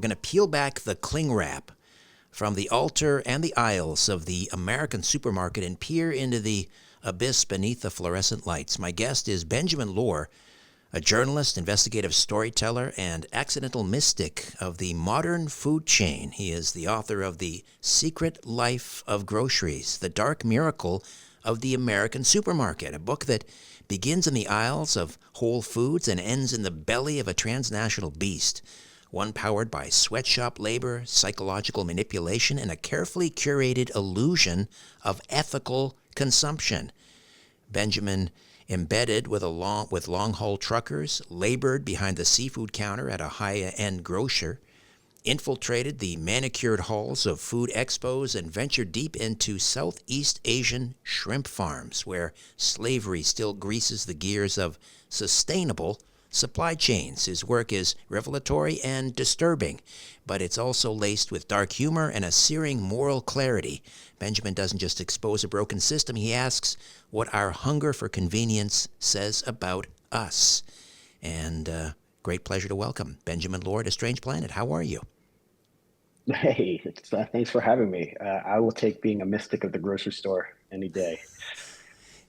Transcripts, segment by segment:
going to peel back the cling wrap from the altar and the aisles of the American supermarket and peer into the abyss beneath the fluorescent lights. My guest is Benjamin Lorr, a journalist, investigative storyteller, and accidental mystic of the modern food chain. He is the author of The Secret Life of Groceries, The Dark Miracle of the American Supermarket, a book that begins in the aisles of Whole Foods and ends in the belly of a transnational beast, one powered by sweatshop labor, psychological manipulation, and a carefully curated illusion of ethical consumption. Benjamin embedded with long-haul truckers, labored behind the seafood counter at a high-end grocer, infiltrated the manicured halls of food expos, and ventured deep into Southeast Asian shrimp farms, where slavery still greases the gears of sustainable supply chains. His work is revelatory and disturbing, but it's also laced with dark humor and a searing moral clarity. Benjamin doesn't just expose a broken system, he asks what our hunger for convenience says about us. And great pleasure to welcome Benjamin Lorr to Strange Planet. How are you? Hey, thanks for having me. I will take being a mystic of the grocery store any day.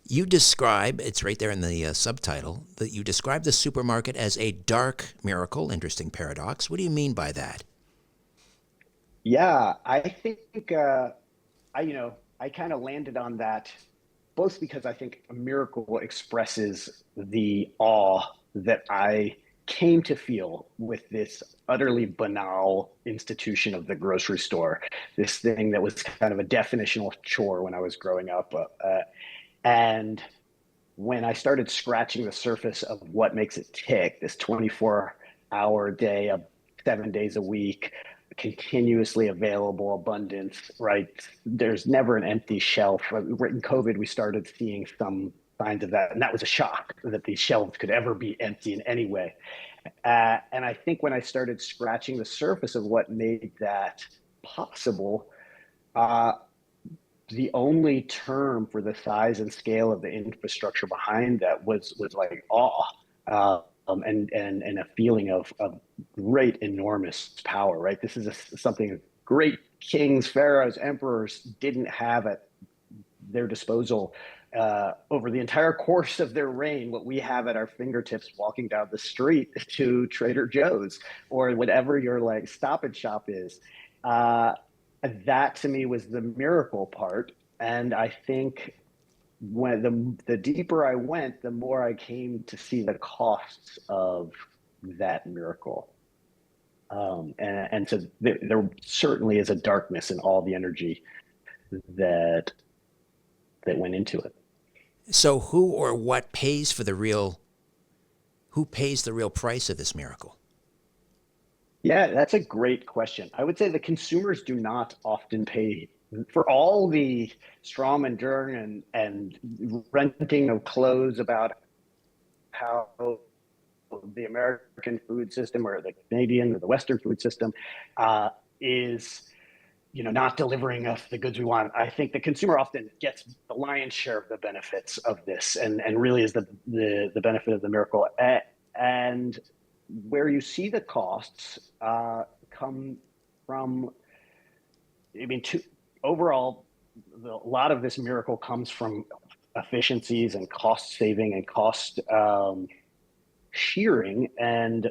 You describe, it's right there in the subtitle, that you describe the supermarket as a dark miracle. Interesting paradox. What do you mean by that? Yeah, I think I kind of landed on that both because I think a miracle expresses the awe that I came to feel with this utterly banal institution of the grocery store, this thing that was kind of a definitional chore when I was growing up. And when I started scratching the surface of what makes it tick, this 24-hour day, 7 days a week, continuously available abundance, right? There's never an empty shelf. Right in COVID, we started seeing some signs of that. And that was a shock that these shelves could ever be empty in any way. And I think when I started scratching the surface of what made that possible, uh, the only term for the size and scale of the infrastructure behind that was like awe, and a feeling of great enormous power. Right, this is something great kings, pharaohs, emperors didn't have at their disposal over the entire course of their reign. What we have at our fingertips walking down the street to Trader Joe's or whatever your like stop and shop is. Uh, that to me was the miracle part. And I think when the deeper I went, the more I came to see the costs of that miracle. And so there certainly is a darkness in all the energy that went into it. So who or what pays for who pays the real price of this miracle? Yeah, that's a great question. I would say the consumers do not often pay for all the strom and dern and renting of clothes about how the American food system or the Canadian or the Western food system is, not delivering us the goods we want. I think the consumer often gets the lion's share of the benefits of this, and really is the benefit of the miracle. And where you see the costs come from, I mean, overall, a lot of this miracle comes from efficiencies and cost saving and cost shearing, and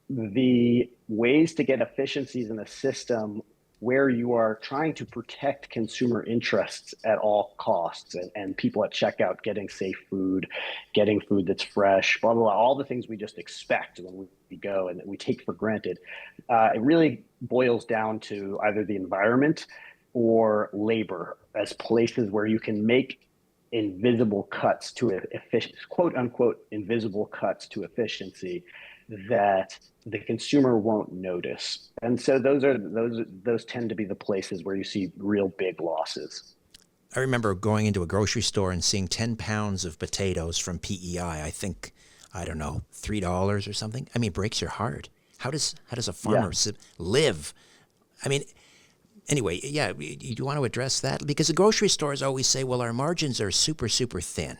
the ways to get efficiencies in the system where you are trying to protect consumer interests at all costs, and people at checkout getting safe food, getting food that's fresh, blah, blah, blah, all the things we just expect when we go and that we take for granted. It really boils down to either the environment or labor as places where you can make invisible cuts to quote unquote, invisible cuts to efficiency that the consumer won't notice. And so those tend to be the places where you see real big losses. I remember going into a grocery store and seeing 10 pounds of potatoes from PEI. I think, I don't know, $3 or something. I mean, it breaks your heart. How does a Yeah. farmer live? I mean, anyway, yeah, you want to address that? Because the grocery stores always say, well, our margins are super, super thin.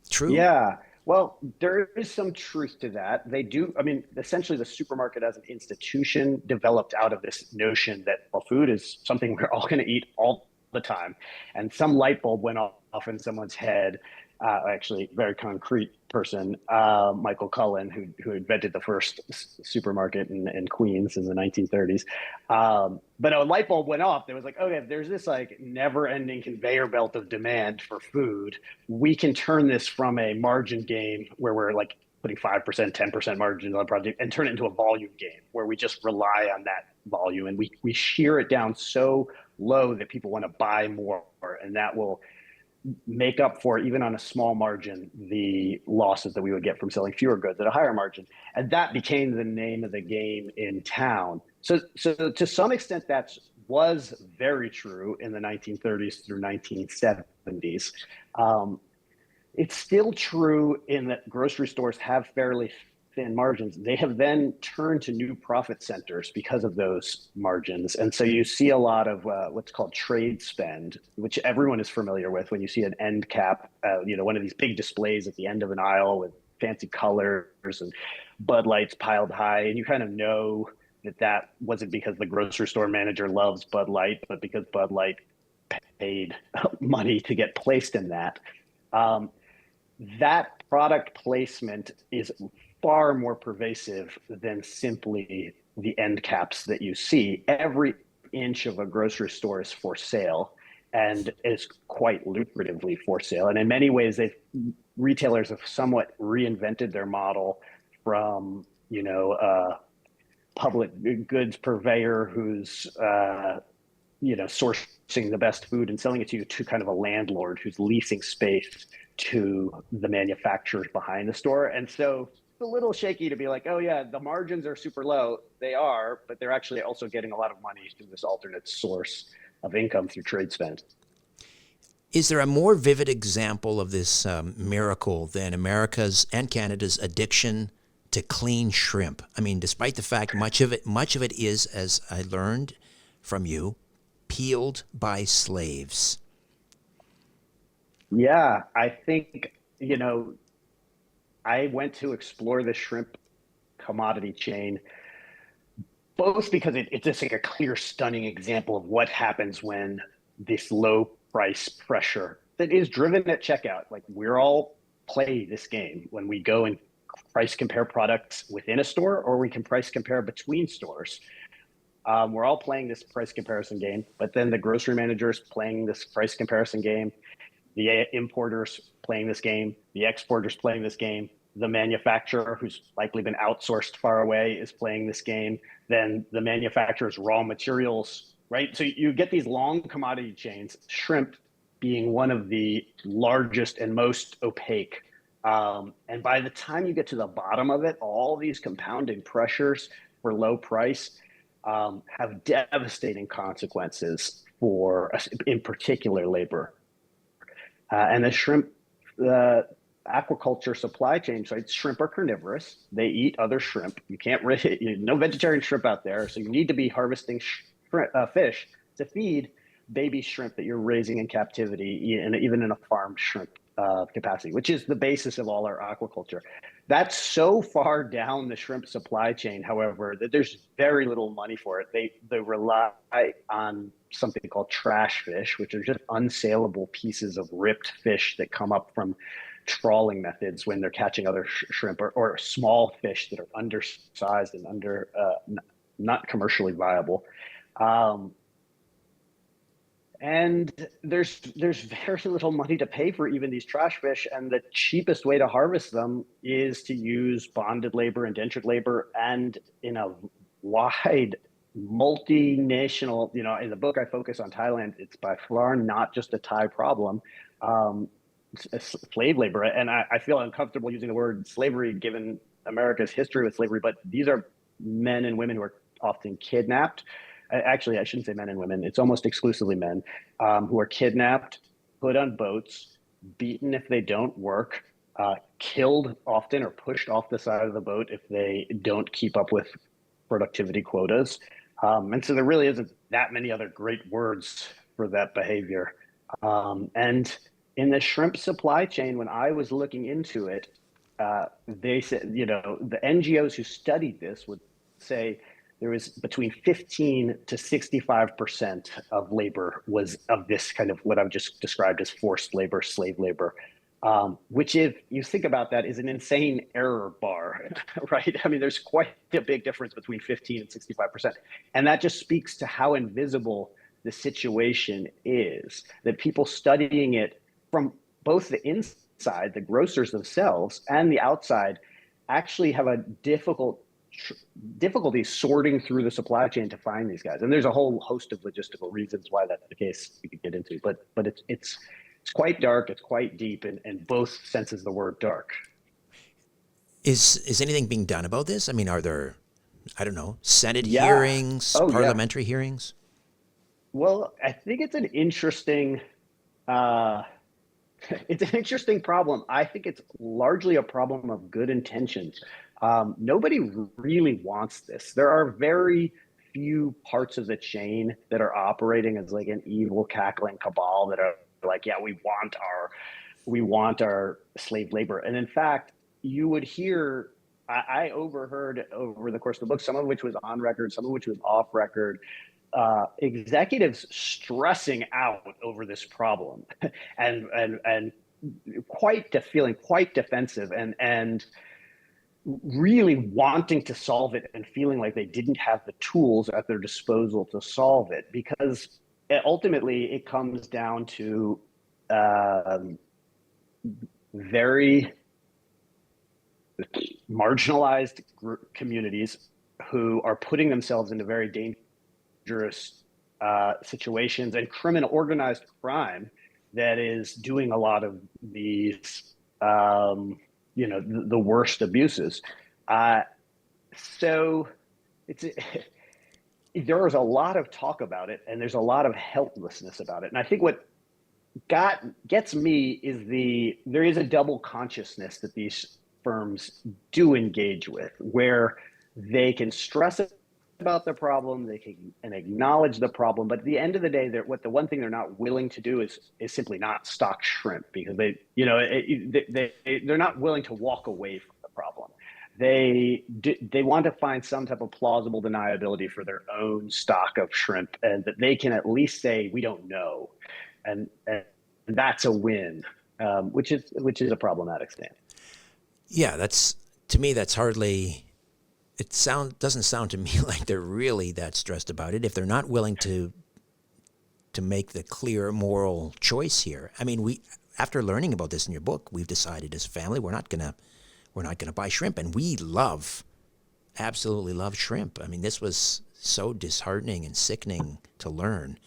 True? Yeah. Well, there is some truth to that. They do, I mean, essentially, the supermarket as an institution developed out of this notion that, well, food is something we're all going to eat all the time. And some light bulb went off in someone's head. Actually, very concrete person, Michael Cullen, who invented the first supermarket in Queens in the 1930s. But a light bulb went off. There was like, okay, there's this like never-ending conveyor belt of demand for food. We can turn this from a margin game where we're like putting 5%, 10% margins on a project and turn it into a volume game where we just rely on that volume and we shear it down so low that people want to buy more, and that will make up for, even on a small margin, the losses that we would get from selling fewer goods at a higher margin. And that became the name of the game in town. So to some extent, that was very true in the 1930s through 1970s. It's still true in that grocery stores have fairly thin margins. They have then turned to new profit centers because of those margins. And so you see a lot of what's called trade spend, which everyone is familiar with when you see an end cap, one of these big displays at the end of an aisle with fancy colors and Bud Lights piled high. And you kind of know that wasn't because the grocery store manager loves Bud Light, but because Bud Light paid money to get placed in that. That product placement is far more pervasive than simply the end caps that you see. Every inch of a grocery store is for sale and is quite lucratively for sale. And in many ways, retailers have somewhat reinvented their model from, public goods purveyor who's, sourcing the best food and selling it to you, to kind of a landlord who's leasing space to the manufacturers behind the store. And so it's a little shaky to be like, oh yeah, the margins are super low. They are, but they're actually also getting a lot of money through this alternate source of income through trade spend. Is there a more vivid example of this miracle than America's and Canada's addiction to clean shrimp? I mean, despite the fact much of it is, as I learned from you, peeled by slaves. Yeah, I think, I went to explore the shrimp commodity chain, both because it's just like a clear, stunning example of what happens when this low price pressure that is driven at checkout, like we're all play this game when we go and price compare products within a store, or we can price compare between stores. We're all playing this price comparison game, but then the grocery managers playing this price comparison game, the importers playing this game, the exporters playing this game, the manufacturer who's likely been outsourced far away is playing this game, then the manufacturer's raw materials, right? So you get these long commodity chains, shrimp being one of the largest and most opaque. And by the time you get to the bottom of it, all these compounding pressures for low price have devastating consequences for, in particular, labor. And the shrimp, the aquaculture supply chain, so shrimp are carnivorous. They eat other shrimp. You can't really, no vegetarian shrimp out there. So you need to be harvesting fish to feed baby shrimp that you're raising in captivity, and even in a farm shrimp capacity, which is the basis of all our aquaculture. That's so far down the shrimp supply chain, however, that there's very little money for it. They rely on something called trash fish, which are just unsaleable pieces of ripped fish that come up from trawling methods when they're catching other shrimp, or small fish that are undersized and not commercially viable. And there's very little money to pay for even these trash fish, and the cheapest way to harvest them is to use bonded labor, indentured labor, and in a wide multinational, in the book I focus on Thailand, it's by far not just a Thai problem. Slave labor, and I feel uncomfortable using the word slavery given America's history with slavery, but these are men and women who are often kidnapped. Actually, I shouldn't say men and women. It's almost exclusively men who are kidnapped, put on boats, beaten if they don't work, killed often, or pushed off the side of the boat if they don't keep up with productivity quotas. And so there really isn't that many other great words for that behavior. And in the shrimp supply chain, when I was looking into it, they said, the NGOs who studied this would say there was between 15 to 65% of labor was of this kind of what I've just described as forced labor, slave labor, which, if you think about that, is an insane error bar, right? I mean, there's quite a big difference between 15 and 65%. And that just speaks to how invisible the situation is, that people studying it from both the inside, the grocers themselves, and the outside actually have a difficulty sorting through the supply chain to find these guys. And there's a whole host of logistical reasons why that's the case we could get into, but it's quite dark, it's quite deep in both senses of the word dark. Is anything being done about this? I mean, are there, I don't know, Senate Yeah. hearings, Oh, yeah. parliamentary hearings? Well, I think it's an interesting uh, it's an interesting problem. I think it's largely a problem of good intentions. Nobody really wants this. There are very few parts of the chain that are operating as like an evil cackling cabal that are like, yeah, we want our slave labor. And in fact, you would hear, I overheard over the course of the book, some of which was on record, some of which was off record, executives stressing out over this problem and feeling quite defensive and really wanting to solve it and feeling like they didn't have the tools at their disposal to solve it, because ultimately it comes down to very marginalized communities who are putting themselves into very dangerous situations, and organized crime that is doing a lot of these, the worst abuses. So it's there is a lot of talk about it, and there's a lot of helplessness about it. And I think what gets me is there is a double consciousness that these firms do engage with, where they can stress about the problem, they can and acknowledge the problem, but at the end of the day, the one thing they're not willing to do is simply not stock shrimp, because they're not willing to walk away from the problem. They want to find some type of plausible deniability for their own stock of shrimp, and that they can at least say we don't know, and that's a win, which is a problematic stance. Yeah, to me that's hardly. Doesn't sound to me like they're really that stressed about it if they're not willing to make the clear moral choice here. I mean, after learning about this in your book, we've decided as a family we're not gonna buy shrimp, and we absolutely love shrimp. I mean, this was so disheartening and sickening to learn,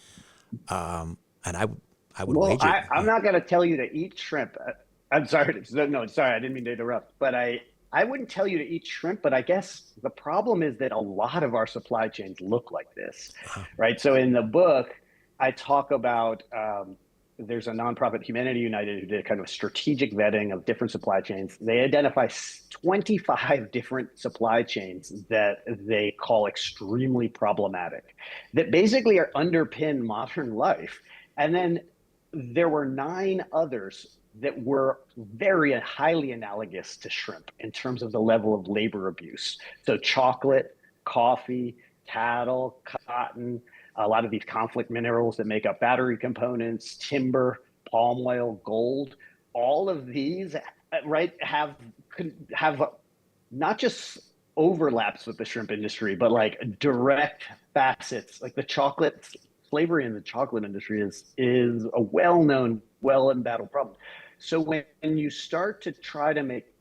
and I would Well, wager. I'm not going to tell you to eat shrimp. I'm sorry. No, sorry, I didn't mean to interrupt. But I wouldn't tell you to eat shrimp. But I guess the problem is that a lot of our supply chains look like this, right? So in the book, I talk about there's a nonprofit, Humanity United, who did a kind of strategic vetting of different supply chains. They identify 25 different supply chains that they call extremely problematic, that basically underpin modern life. And then there were 9 others that were very highly analogous to shrimp in terms of the level of labor abuse. So chocolate, coffee, cattle, cotton, a lot of these conflict minerals that make up battery components, timber, palm oil, gold, all of these, right, have not just overlaps with the shrimp industry, but like direct facets. Like the chocolate slavery in the chocolate industry is a well-known, well-embattled problem. So when you start to try to make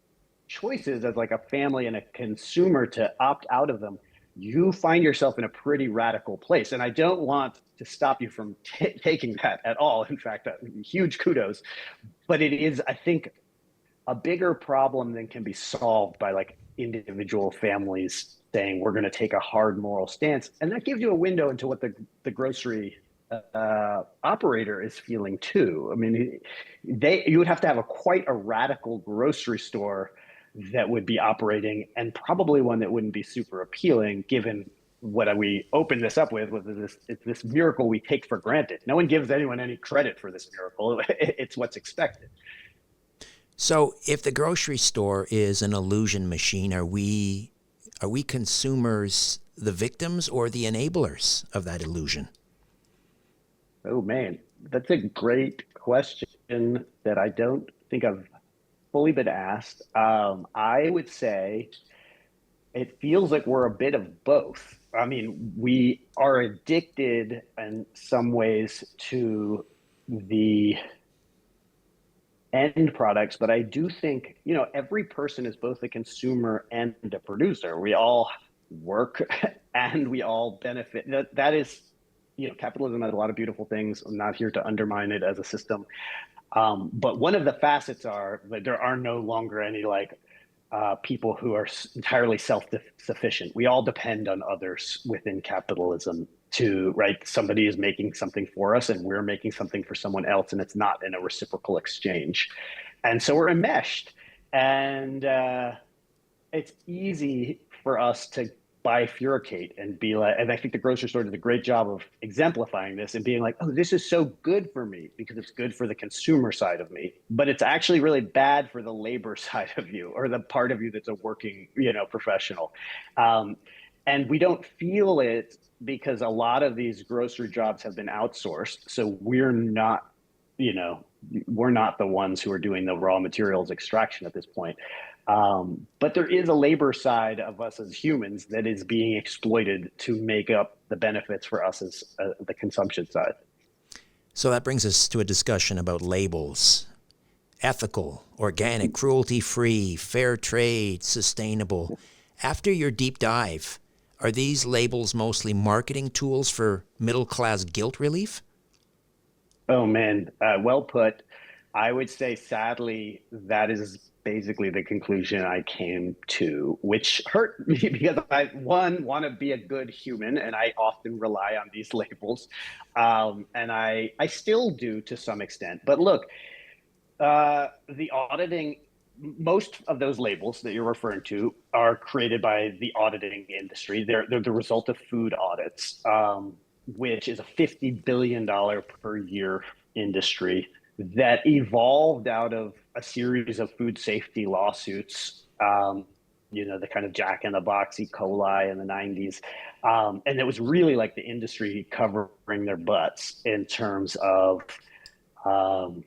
choices as like a family and a consumer to opt out of them, you find yourself in a pretty radical place. And I don't want to stop you from taking that at all. In fact, huge kudos. But it is, I think, a bigger problem than can be solved by like individual families saying we're going to take a hard moral stance. And that gives you a window into what the grocery operator is feeling too. I mean, you would have to have quite a radical grocery store that would be operating, and probably one that wouldn't be super appealing, given what we opened this up with this miracle we take for granted. No one gives anyone any credit for this miracle. It's what's expected. So, if the grocery store is an illusion machine, are we consumers the victims or the enablers of that illusion? Oh man, that's a great question that I don't think I've fully been asked. I would say it feels like we're a bit of both. I mean, we are addicted in some ways to the end products, but I do think, every person is both a consumer and a producer. We all work and we all benefit. That is, capitalism has a lot of beautiful things. I'm not here to undermine it as a system. But one of the facets are that there are no longer any like people who are entirely self-sufficient. We all depend on others within capitalism to, right? Somebody is making something for us and we're making something for someone else, and it's not in a reciprocal exchange. And so we're enmeshed. And it's easy for us to bifurcate and be like, and I think the grocery store did a great job of exemplifying this and being like, oh, this is so good for me because it's good for the consumer side of me, but it's actually really bad for the labor side of you or the part of you that's a working, professional. And we don't feel it because a lot of these grocery jobs have been outsourced. So you know, we're not the ones who are doing the raw materials extraction at this point. But there is a labor side of us as humans that is being exploited to make up the benefits for us as the consumption side. So that brings us to a discussion about labels: ethical, organic, cruelty free, fair trade, sustainable. After your deep dive, are these labels mostly marketing tools for middle class guilt relief? Oh man, well put. I would say, sadly, that is basically the conclusion I came to, which hurt me because I, one, want to be a good human, and I often rely on these labels, and I still do to some extent. But look, the auditing, most of those labels that you're referring to are created by the auditing industry. They're the result of food audits, which is a $50 billion per year industry that evolved out of a series of food safety lawsuits, the kind of Jack in the Box E. coli in the 90s. And it was really like the industry covering their butts in terms of um,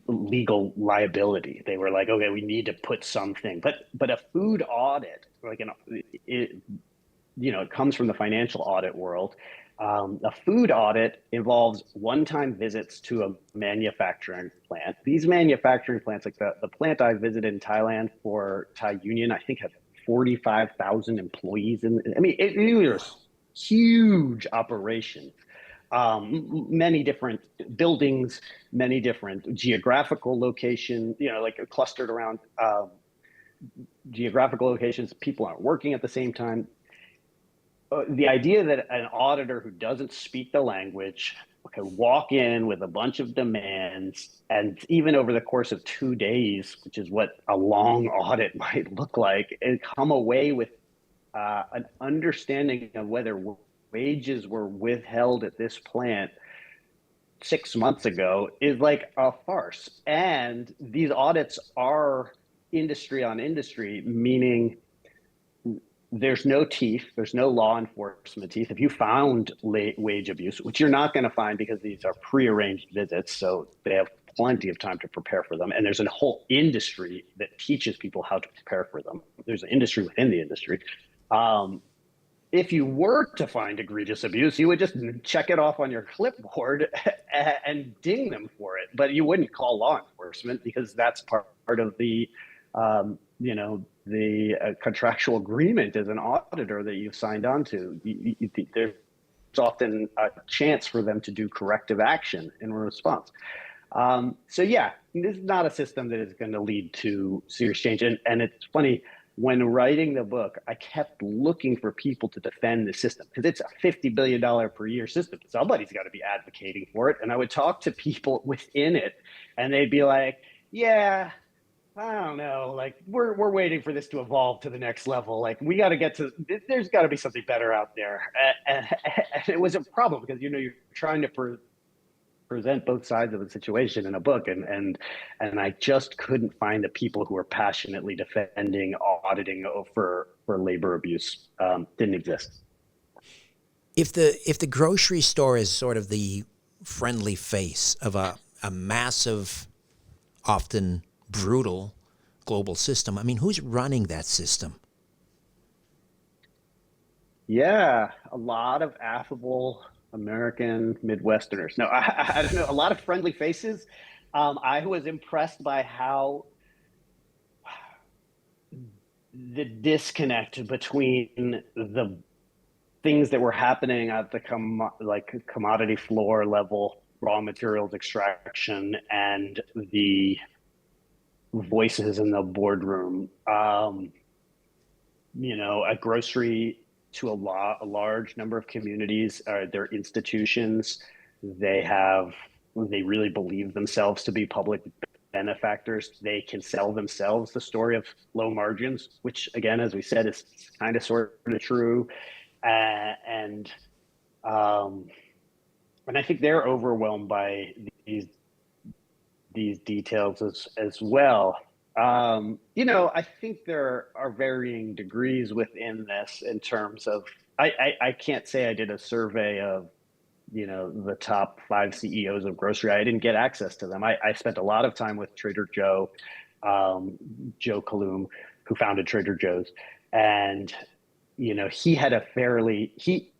legal liability. They were like, okay, we need to put something, but a food audit, like it comes from the financial audit world. A food audit involves one-time visits to a manufacturing plant. These manufacturing plants, like the plant I visited in Thailand for Thai Union, I think had 45,000 employees. I mean, it was huge operations. Many different buildings, many different geographical location, like clustered around geographical locations. People aren't working at the same time. The idea that an auditor who doesn't speak the language can walk in with a bunch of demands, and even over the course of 2 days, which is what a long audit might look like, and come away with an understanding of whether wages were withheld at this plant 6 months ago is like a farce. And these audits are industry on industry, meaning there's no teeth, there's no law enforcement teeth. If you found wage abuse, which you're not going to find because these are prearranged visits, so they have plenty of time to prepare for them. And there's a whole industry that teaches people how to prepare for them. There's an industry within the industry. If you were to find egregious abuse, you would just check it off on your clipboard and ding them for it. But you wouldn't call law enforcement because that's part of the contractual agreement as an auditor that you've signed on to. There's often a chance for them to do corrective action in response. So yeah, this is not a system that is going to lead to serious change. And it's funny, when writing the book, I kept looking for people to defend the system because it's a $50 billion per year system. Somebody's got to be advocating for it. And I would talk to people within it and they'd be like, yeah, I don't know. Like we're waiting for this to evolve to the next level. Like we got to get to. There's got to be something better out there, and it was a problem because you're trying to present both sides of the situation in a book, and I just couldn't find the people who were passionately defending auditing for labor abuse. Didn't exist. If the grocery store is sort of the friendly face of a massive, often brutal global system, I mean, who's running that system? Yeah, a lot of affable American Midwesterners. No, I don't know. A lot of friendly faces. I was impressed by how the disconnect between the things that were happening at the commodity floor level, raw materials extraction, and the voices in the boardroom. A grocery to a large number of communities, their institutions, they really believe themselves to be public benefactors. They can sell themselves the story of low margins, which again, as we said, is kind of sort of true. And and I think they're overwhelmed by these details as well. I think there are varying degrees within this in terms of I can't say I did a survey of the top 5 CEOs of grocery. I didn't get access to them. I spent a lot of time with Trader Joe, Joe Kalum, who founded Trader Joe's, and he had a fairly he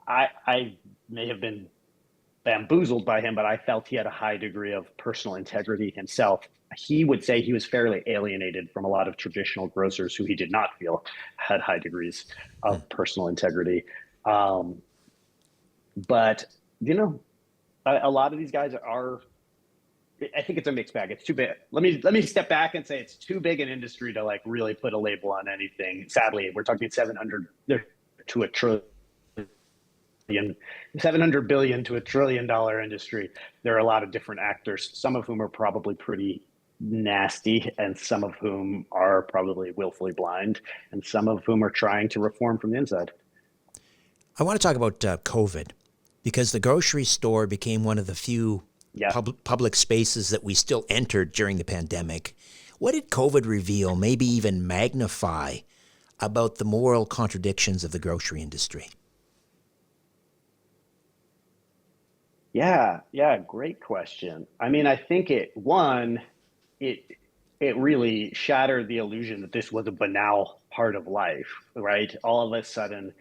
I may have been bamboozled by him, but I felt he had a high degree of personal integrity himself. He would say he was fairly alienated from a lot of traditional grocers who he did not feel had high degrees of personal integrity. Um, but a lot of these guys are. I think it's a mixed bag. It's too big. Let me step back and say it's too big an industry to like really put a label on anything. Sadly, we're talking 700 to a trillion 700 billion to $1 trillion industry. There are a lot of different actors, some of whom are probably pretty nasty, and some of whom are probably willfully blind, and some of whom are trying to reform from the inside. I want to talk about COVID because the grocery store became one of the few Yeah. public spaces that we still entered during the pandemic. What did COVID reveal, maybe even magnify, about the moral contradictions of the grocery industry? Yeah, great question. I mean, I think it it really shattered the illusion that this was a banal part of life, right? All of a sudden,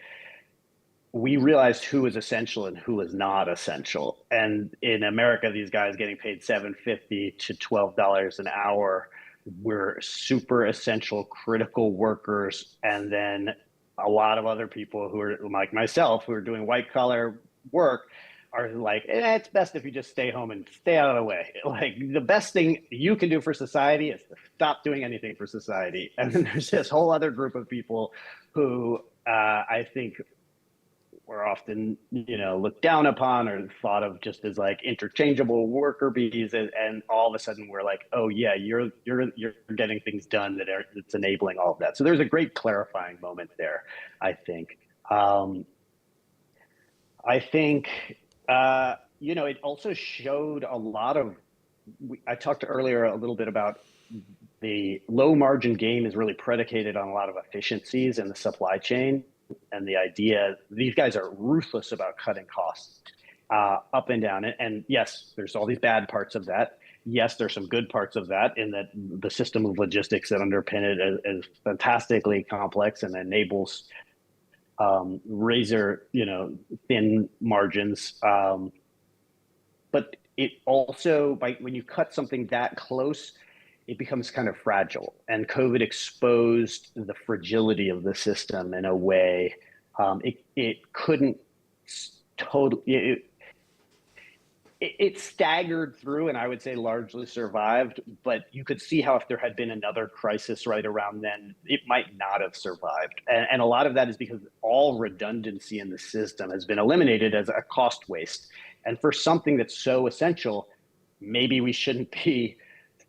we realized who was essential and who was not essential. And in America, these guys getting paid 750 to $12 an hour were super essential, critical workers. And then a lot of other people who are like myself, who are doing white collar work, are like, it's best if you just stay home and stay out of the way. Like the best thing you can do for society is to stop doing anything for society. And then there's this whole other group of people who I think were often, looked down upon or thought of just as like interchangeable worker bees, and all of a sudden we're like, oh yeah, you're getting things done that's enabling all of that. So there's a great clarifying moment there, I think. I think it also showed a lot of. I talked earlier a little bit about the low margin game is really predicated on a lot of efficiencies in the supply chain, and the idea these guys are ruthless about cutting costs up and down. And yes, there's all these bad parts of that. Yes, there's some good parts of that in that the system of logistics that underpin it is fantastically complex and enables razor, thin margins. But it also, when you cut something that close, it becomes kind of fragile. And COVID exposed the fragility of the system in a way it couldn't totally. It staggered through, and I would say largely survived. But you could see how if there had been another crisis right around then, it might not have survived. And a lot of that is because all redundancy in the system has been eliminated as a cost waste. And for something that's so essential, maybe we shouldn't be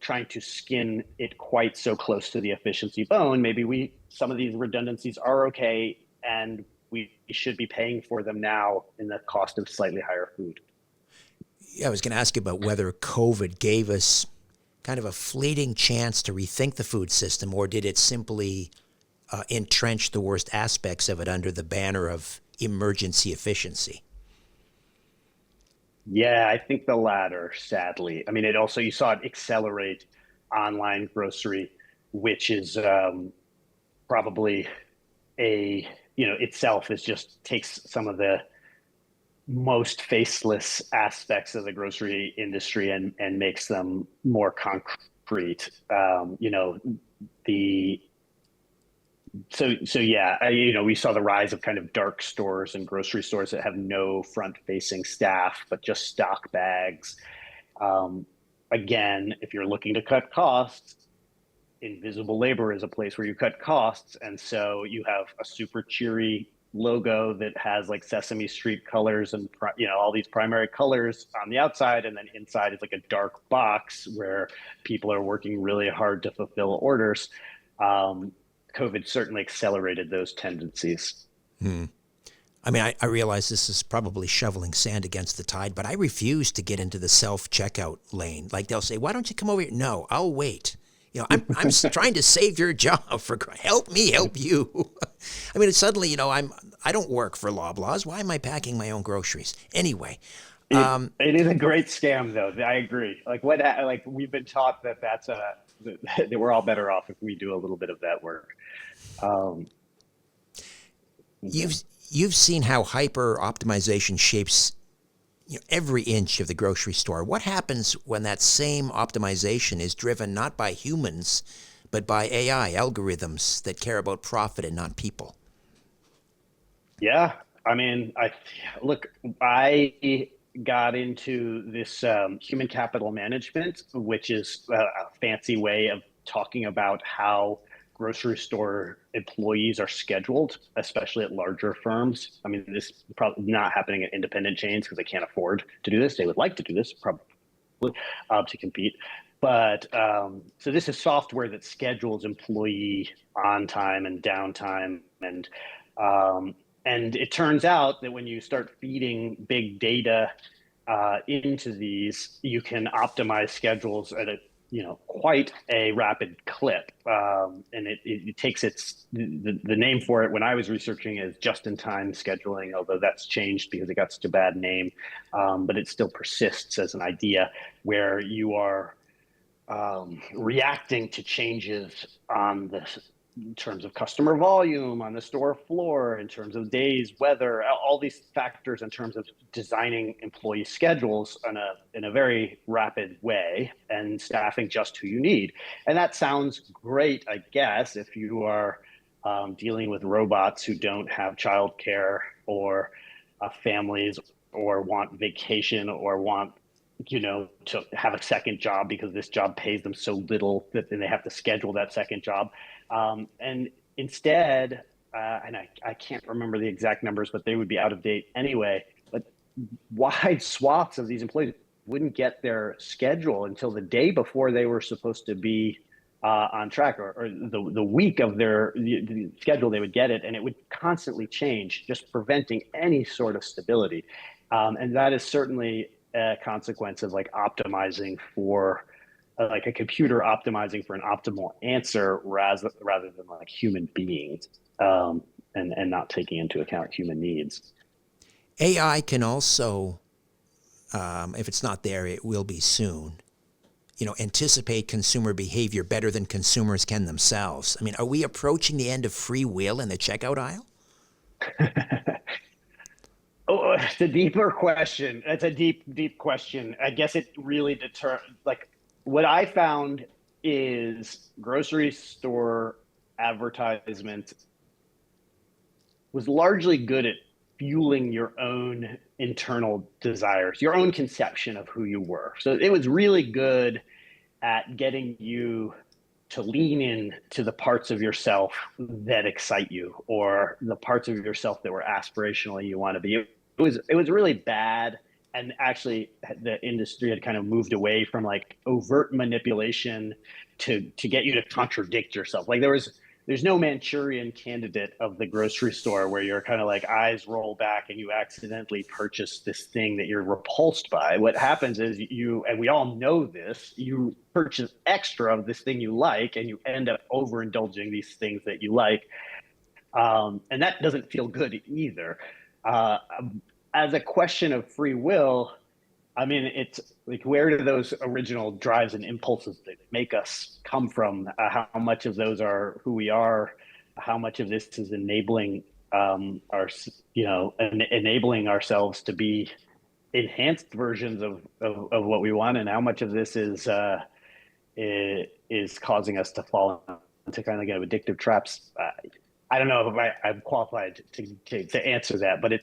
trying to skin it quite so close to the efficiency bone. Maybe some of these redundancies are okay, and we should be paying for them now in the cost of slightly higher food. I was going to ask you about whether COVID gave us kind of a fleeting chance to rethink the food system, or did it simply entrench the worst aspects of it under the banner of emergency efficiency? Yeah, I think the latter, sadly. I mean, it also, you saw it accelerate online grocery, which is probably a, itself is just takes some of the most faceless aspects of the grocery industry and makes them more concrete. The so yeah, we saw the rise of kind of dark stores and grocery stores that have no front-facing staff, but just stock bags. Um, Again, if you're looking to cut costs, invisible labor is a place where you cut costs, and so you have a super cheery logo that has like Sesame Street colors and all these primary colors on the outside, and then inside is like a dark box where people are working really hard to fulfill orders. Um, COVID certainly accelerated those tendencies. I mean, I realize this is probably shoveling sand against the tide, but I refuse to get into the self-checkout lane. Like they'll say, "Why don't you come over here?" No, I'll wait. I'm trying to save your job. Help me help you. I mean, suddenly, I don't work for Loblaws. Why am I packing my own groceries anyway? It is a great scam, though. I agree. Like we've been taught that we're all better off if we do a little bit of that work. Um, You've seen how hyper optimization shapes every inch of the grocery store. What happens when that same optimization is driven not by humans, but by AI algorithms that care about profit and not people? Yeah, I mean, I got into this human capital management, which is a fancy way of talking about how grocery store employees are scheduled, especially at larger firms. I mean, this is probably not happening at independent chains because they can't afford to do this. They would like to do this probably to compete. But so this is software that schedules employee on time and downtime, um, and it turns out that when you start feeding big data into these, you can optimize schedules at a quite a rapid clip, and it takes the name for it when I was researching is just-in-time scheduling, although that's changed because it got such a bad name, but it still persists as an idea where you are reacting to changes on the in terms of customer volume on the store floor, in terms of days, weather, all these factors in terms of designing employee schedules in a very rapid way and staffing just who you need. And that sounds great, I guess, if you are dealing with robots who don't have childcare or families or want vacation or want to have a second job because this job pays them so little that then they have to schedule that second job. And instead, and I can't remember the exact numbers, but they would be out of date anyway. But wide swaths of these employees wouldn't get their schedule until the day before they were supposed to be on track, or the week of the schedule they would get it, and it would constantly change, just preventing any sort of stability. And that is certainly a consequence of like optimizing for like a computer optimizing for an optimal answer rather than like human beings, and not taking into account human needs. AI can also, if it's not there, it will be soon, anticipate consumer behavior better than consumers can themselves. I mean, are we approaching the end of free will in the checkout aisle? Oh, it's a deeper question. It's a deep question. I guess it really like what I found is grocery store advertisement was largely good at fueling your own internal desires, your own conception of who you were. So it was really good at getting you to lean in to the parts of yourself that excite you, or the parts of yourself that were aspirationally you want to be. It was really bad, and actually the industry had kind of moved away from like overt manipulation to get you to contradict yourself. Like there was there's no Manchurian candidate of the grocery store where you're kind of like eyes roll back and you accidentally purchase this thing that you're repulsed by. What happens is you, and we all know this, you purchase extra of this thing you like and you end up overindulging these things that you like. And that doesn't feel good either. Uh, as a question of free will, I mean, it's like, where do those original drives and impulses that make us come from? How much of those are who we are? How much of this is enabling enabling ourselves to be enhanced versions of what we want, and how much of this is causing us to fall into kind of like addictive traps? I don't know if I'm qualified to answer that, but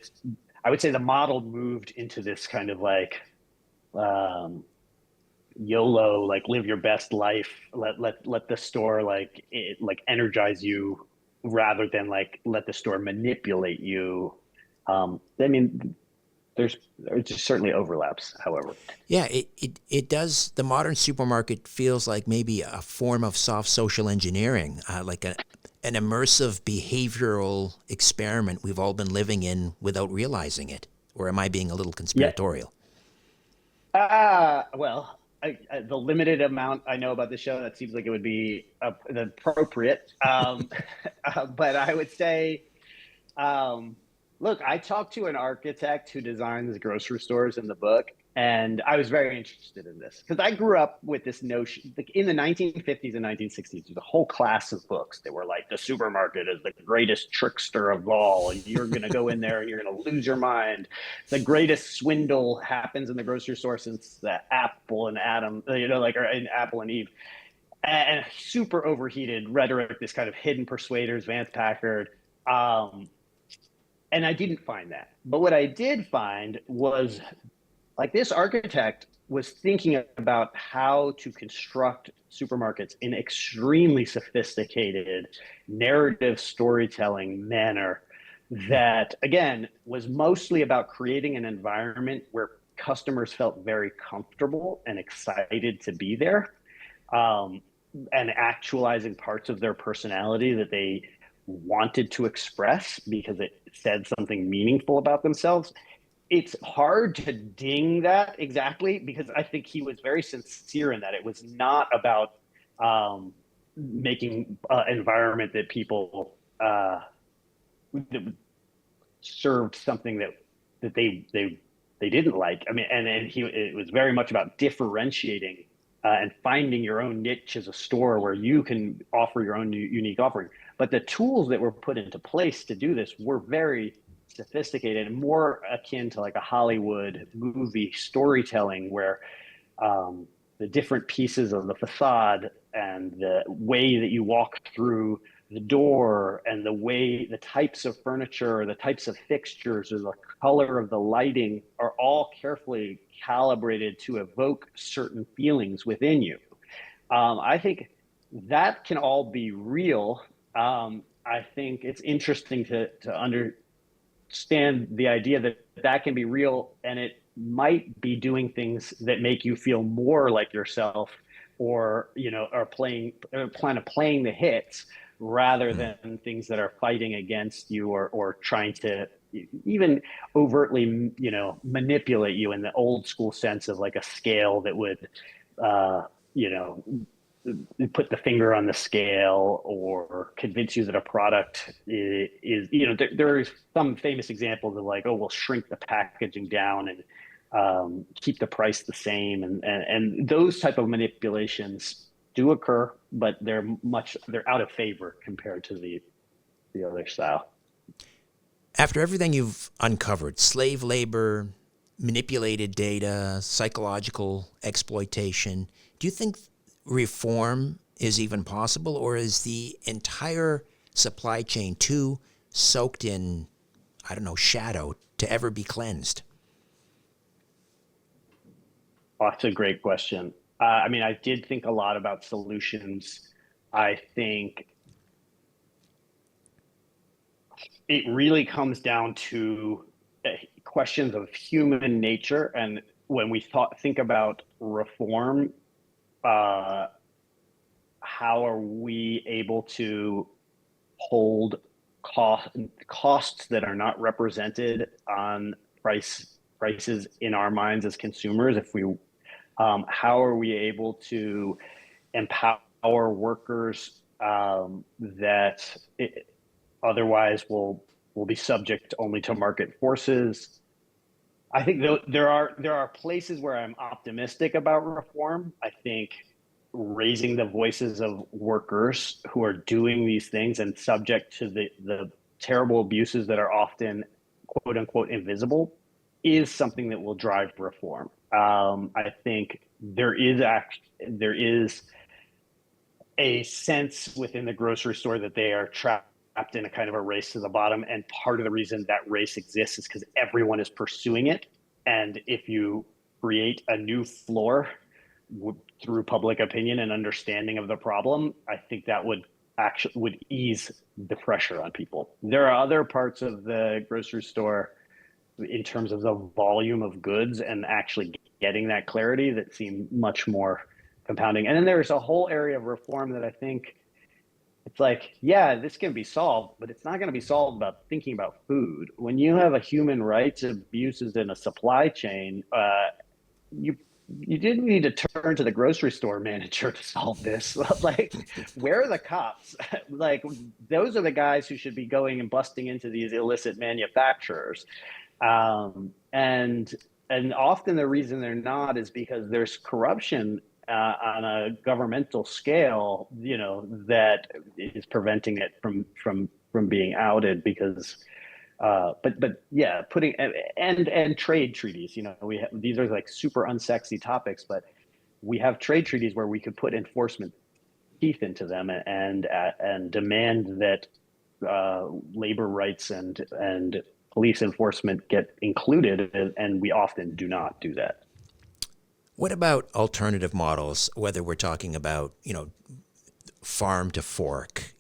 I would say the model moved into this kind of like um, YOLO, like live your best life. Let the store like energize you rather than like let the store manipulate you. I mean, there's just certainly overlaps, however. Yeah, it does. The modern supermarket feels like maybe a form of soft social engineering, like an immersive behavioral experiment we've all been living in without realizing it. Or am I being a little Yeah. conspiratorial? Well, the limited amount I know about the show, that seems like it would be appropriate. But I would say, um, look, I talked to an architect who designs grocery stores in the book, and I was very interested in this because I grew up with this notion, like in the 1950s and 1960s, there's a whole class of books that were like, the supermarket is the greatest trickster of all, and you're going to go in there and you're going to lose your mind. The greatest swindle happens in the grocery store since the Apple and Adam, or in Apple and Eve. And super overheated rhetoric, this kind of hidden persuaders, Vance Packard. Um, and I didn't find that. But what I did find was, like, this architect was thinking about how to construct supermarkets in extremely sophisticated narrative storytelling manner that, again, was mostly about creating an environment where customers felt very comfortable and excited to be there, um, and actualizing parts of their personality that they wanted to express because it said something meaningful about themselves. It's hard to ding that exactly because I think he was very sincere in that it was not about making an environment that people that served something that they didn't like. I mean, and it was very much about differentiating and finding your own niche as a store where you can offer your own unique offering. But the tools that were put into place to do this were very sophisticated and more akin to like a Hollywood movie storytelling where the different pieces of the facade and the way that you walk through the door and the types of furniture, the types of fixtures, or the color of the lighting are all carefully calibrated to evoke certain feelings within you. I think that can all be real. I think it's interesting to understand the idea that that can be real, and it might be doing things that make you feel more like yourself, or are plan of playing the hits rather Hmm. than things that are fighting against you, or trying to even overtly manipulate you in the old school sense of like a scale that would you know put the finger on the scale or convince you that a product is there's some famous examples of like, oh, we'll shrink the packaging down and keep the price the same, and those type of manipulations do occur, but they're out of favor compared to the other style. After everything you've uncovered, slave labor, manipulated data, psychological exploitation, do you think reform is even possible, or is the entire supply chain too soaked in, I don't know, shadow to ever be cleansed? Oh, that's a great question. I mean, I did think a lot about solutions. I think it really comes down to questions of human nature. And when we think about reform, uh, how are we able to hold costs that are not represented on prices in our minds as consumers. If we how are we able to empower workers that otherwise will be subject only to market forces? I think there are places where I'm optimistic about reform. I think raising the voices of workers who are doing these things and subject to the terrible abuses that are often quote unquote invisible is something that will drive reform. I think there is a sense within the grocery store that they are trapped in a kind of a race to the bottom. And part of the reason that race exists is because everyone is pursuing it. And if you create a new floor through public opinion and understanding of the problem, I think that would ease the pressure on people. There are other parts of the grocery store in terms of the volume of goods and actually getting that clarity that seem much more compounding. And then there's a whole area of reform that I think it's like, yeah, this can be solved, but it's not going to be solved about thinking about food. When you have a human rights abuses in a supply chain, you didn't need to turn to the grocery store manager to solve this. Like, where are the cops? Like, those are the guys who should be going and busting into these illicit manufacturers. And often the reason they're not is because there's corruption on a governmental scale, that is preventing it from being outed. Because, but yeah, putting and trade treaties. These are like super unsexy topics, but we have trade treaties where we could put enforcement teeth into them and demand that labor rights and police enforcement get included, and we often do not do that. What about alternative models, whether we're talking about, farm to fork,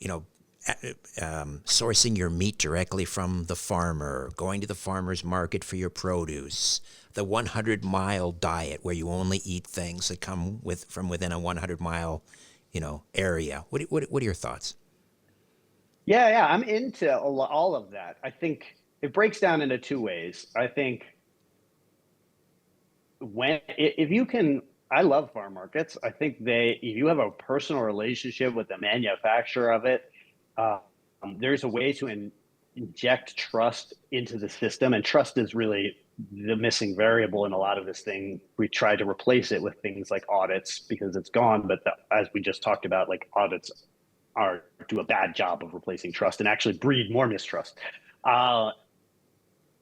sourcing your meat directly from the farmer, going to the farmer's market for your produce, the 100-mile diet where you only eat things that come from within a 100-mile, area. What are your thoughts? Yeah, I'm into all of that. I think it breaks down into two ways. I think if you can, I love farm markets. I think if you have a personal relationship with the manufacturer of it, there's a way to inject trust into the system, and trust is really the missing variable in a lot of this thing. We try to replace it with things like audits because it's gone, but as we just talked about, like, audits do a bad job of replacing trust and actually breed more mistrust.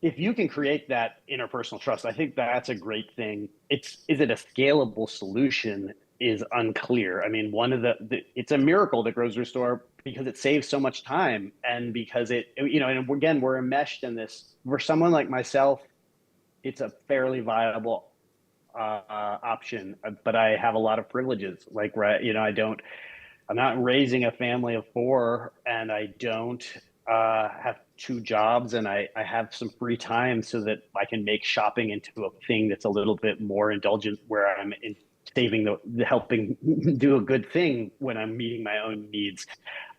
If you can create that interpersonal trust, I think that's a great thing. Is it a scalable solution is unclear. I mean, it's a miracle, the grocery store, because it saves so much time, and because and again, we're enmeshed in this. For someone like myself, it's a fairly viable option, but I have a lot of privileges. Like, I'm not raising a family of 4, and I don't have 2 jobs, and I have some free time so that I can make shopping into a thing that's a little bit more indulgent, where I'm saving helping do a good thing when I'm meeting my own needs.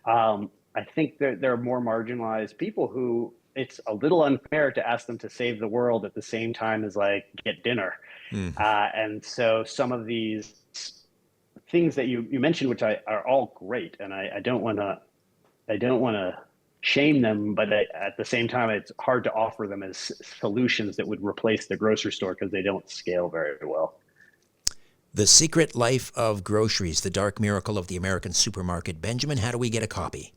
I think there are more marginalized people who it's a little unfair to ask them to save the world at the same time as, like, get dinner. And so some of these things that you mentioned, which are all great, and I don't want to shame them, but at the same time, it's hard to offer them as solutions that would replace the grocery store because they don't scale very well. The Secret Life of Groceries, the Dark Miracle of the American Supermarket. Benjamin, how do we get a copy?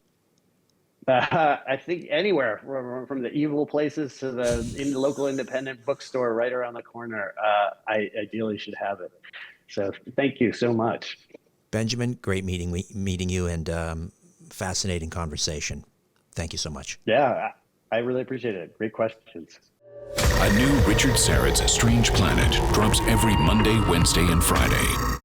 I think anywhere, from the evil places to the local independent bookstore right around the corner. I ideally should have it. So thank you so much. Benjamin, great meeting you, and fascinating conversation. Thank you so much. Yeah, I really appreciate it. Great questions. A new Richard Syrett's Strange Planet drops every Monday, Wednesday, and Friday.